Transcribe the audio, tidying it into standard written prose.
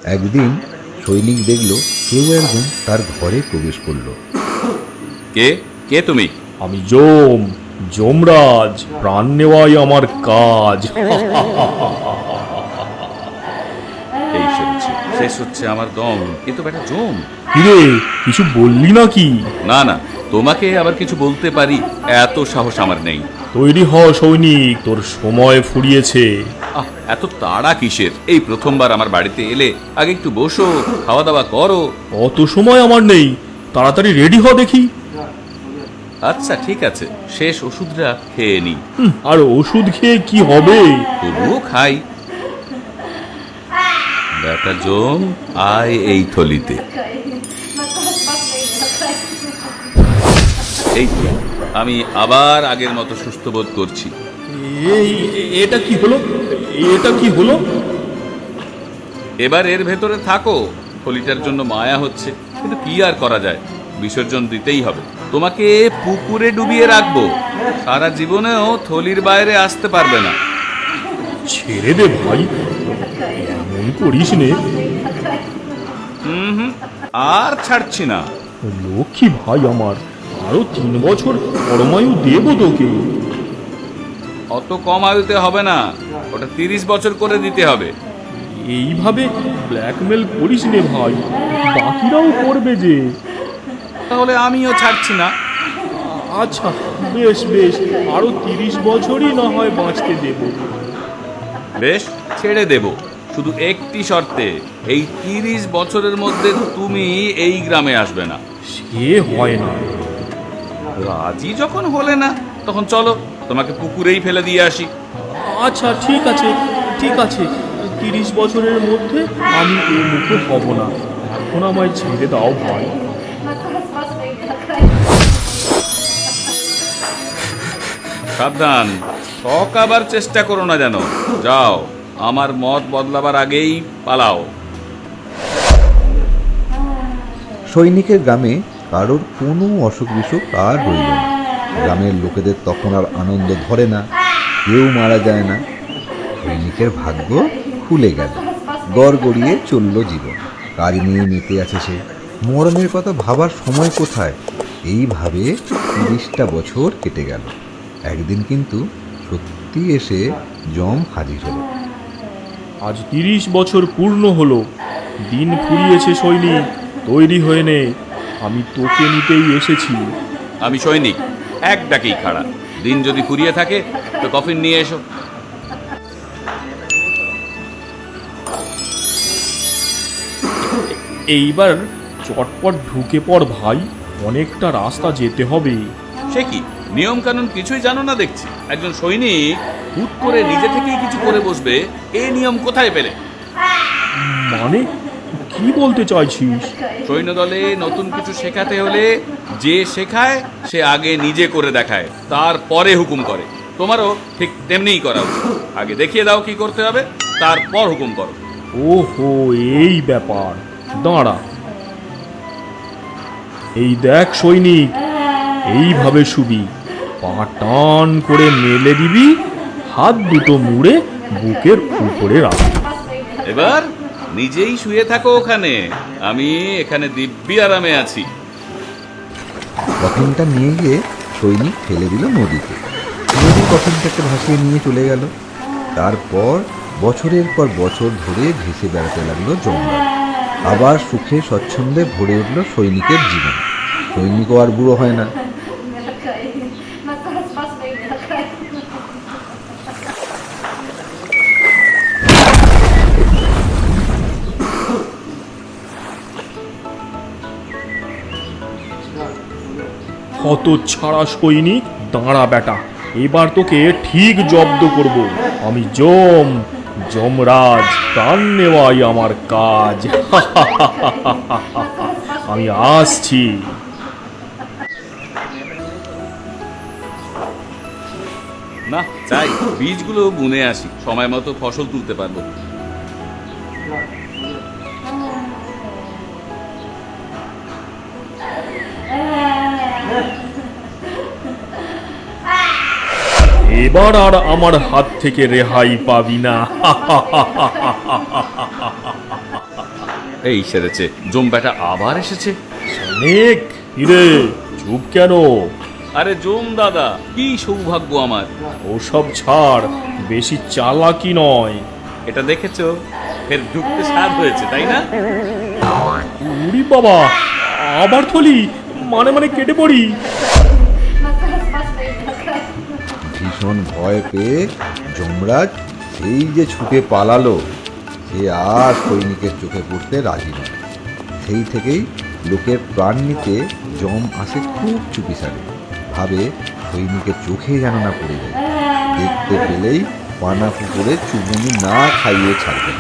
একদিন সৈনিক দেখল কেউ একজন তার ঘরে প্রবেশ করলো। কে কে তুমি? আমি যমরাজ, প্রাণ নেওয়াই আমার কাজ। এই শুনছি, শেষ হচ্ছে আমার দম, কিন্তু বেটা জম। কিরে, কিছু বললি নাকি? না না, তোমাকে আবার কিছু বলতে পারি এত সাহস আমার নেই। তৈরি হ সৈনিক, তোর সময় ফুরিয়েছে। এত তাড়া কিসের? এই প্রথমবার আমার বাড়িতে এলে, আগে একটু বসো, খাওয়া দাওয়া করো। অত সময় আমার নেই, তাড়াতাড়ি রেডি হ দেখি। আচ্ছা ঠিক আছে, শেষ ওষুধটা খেয়ে নি। আর ওষুধ খেয়ে কি হবে? তবুও খাই। বেটা জম, আয় এই থলিতে। এই তো, আমি আবার আগের মতো সুস্থ বোধ করছি। এটা কি হলো? এটা কি হলো? এবার এর ভেতরে থাকো। থলিটার জন্য মায়া হচ্ছে, কিন্তু কি আর করা যায়, বিসর্জন দিতেই হবে। তোমাকে পুকুরে ডুবিয়ে রাখবো, সারা জীবনেও থলির বাইরে আসতে পারবে না। ছেড়ে দে ভাই, এমন করিস নে। আর ছাড়ছি না। লক্ষ্মী ভাই আমার, আরো 3 বছর পরমায়ু দেব তোকে। অত কম আয়ুতে হবে না, ওটা 30 বছর করে দিতে হবে। এইভাবে ব্ল্যাকমেল করিস নে ভাই, বাকিরাও করবে যে। তাহলে আমিও ছাড়ছি না। আচ্ছা বেশ বেশ, আরো 30 বছরই না হয় বাঁচতে দেব। বেশ, ছেড়ে দেব, শুধু একটি শর্তে। এই 30 বছরের মধ্যে তুমি এই গ্রামে আসবে না। সে হয় না। রাজি যখন হলে না, তখন চলো তোমাকে পুকুরেই ফেলে দিয়ে আসি। আচ্ছা ঠিক আছে, ঠিক আছে, 30 বছরের মধ্যে আমি এই মুখে হব না। এখন আমায় ছেড়ে দাও ভাই। সাবধান, ঠকাবার চেষ্টা করো না যেন। যাও, আমার মত বদলাবার আগেই পালাও। সৈনিকের গ্রামে কারোর কোনো অসুখ বিসুখ আর রইল না। গ্রামের লোকেদের তখন আর আনন্দ ধরে না, কেউ মারা যায় না। সৈনিকের ভাগ্য খুলে গেল, গড় গড়িয়ে চলল জীবন। কাজ নিয়ে মেতে আছে সে, মরণের কথা ভাবার সময় কোথায়। এইভাবে 30টা বছর কেটে গেল। একদিন কিন্তু সত্যি এসে যম হাজির হলো। আজ 30 বছর পূর্ণ হলো, দিন ফুরিয়েছে সৈনিক, তৈরি হয়ে নে, আমি তোকে নিতেই এসেছি। আমি সৈনিক, এক ডাকেই খাড়া। দিন যদি ফুরিয়ে থাকে তো কফিন নিয়ে এসো। এইবার চটপট ঢুকে পড় ভাই, অনেকটা রাস্তা যেতে হবে। সে কি, নিয়ম কানুন কিছুই জানো না দেখছি। একজন সৈনিক হুট করে নিজে থেকেই কিছু করে বসবে, এই নিয়ম কোথায় পেলে? মানে কি বলতে চাইছিস? সৈন্যদলে নতুন কিছু শেখাতে হলে যে শেখায় সে আগে নিজে করে দেখায়, তারপরে হুকুম করে। তোমারও ঠিক তেমনিই করা উচিত। আগে দেখিয়ে দাও কি করতে হবে, তারপর হুকুম করো। ওহো, এই ব্যাপার, দাঁড়া। এই দেখ সৈনিক, এইভাবে শুবি, পা টান করে মেলে দিবি, হাত দুটো মুড়ে বুকের উপরে রাখবি। এবার নিজেই শুয়ে থাকো ওখানে, আমি এখানে দিব্যি আরামে আছি। কফিনটা নিয়ে গিয়ে সৈনিক ফেলে দিল নদীতে। নদী কফিনটাকে ভাসিয়ে নিয়ে চলে গেল। তারপর বছরের পর বছর ধরে ভেসে বেড়াতে লাগলো জমরাজ। আবার সুখে স্বচ্ছন্দে ভরে উঠল সৈনিকের জীবন। সৈনিকও আর বুড়ো হয় না। হতচ্ছাড়া সৈনিক, দাঁড়া বেটা, এবার তোকে ঠিক জব্দ করব। আমি যমরাজ, প্রাণ নেওয়াই আমার কাজ। আমি আসছি। না চাই বীজগুলো বুনে আসি, সময় মতো ফসল তুলতে পারবো। এবার আর আমার হাত থেকে রেহাই পাবি না। এই সেরেছে, জম্বাটা আবার এসেছে। সৈনিক, হিরে চুপ কেন? আরে জম দাদা, কি সৌভাগ্য আমার। ওসব ছাড়, বেশি চালাকি নয়। এটা দেখেছো, ফের ঢুকতে স্বাদ হয়েছে, তাই না? উড়ি বাবা, আবার থলি, মানে কেটে পড়ি। ভীষণ ভয় পেয়ে যমরাজ সেই যে ছুটে পালালো, সে আর সৈনিকের চোখে পড়তে রাজি নয়। সেই থেকেই লোকের প্রাণ নিতে যম আসে খুব চুপিসারে, ভাবে সৈনিকের চোখে যেন না পড়ে যায়। দেখতে পেলেই পানা পুকুরে চুবুনি না খাইয়ে ছাড়বে।